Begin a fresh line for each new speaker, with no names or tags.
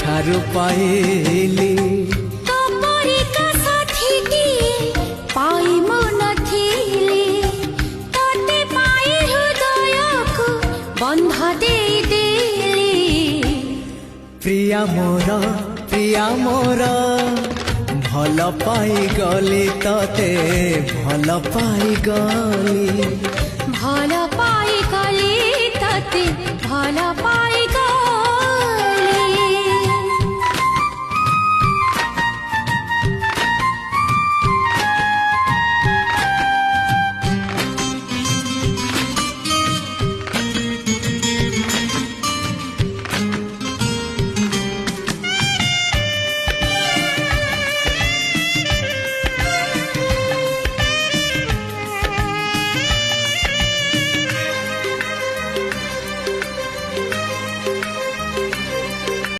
ଠାରୁ ପାଇଲି
तो परिका साथीटी पाई मो नथिली तोते पाई हृदयको बन्ध देई देली
प्रिया मोर भल पाई गली तते भल पाई गली
भल पाई गली तते भल पाई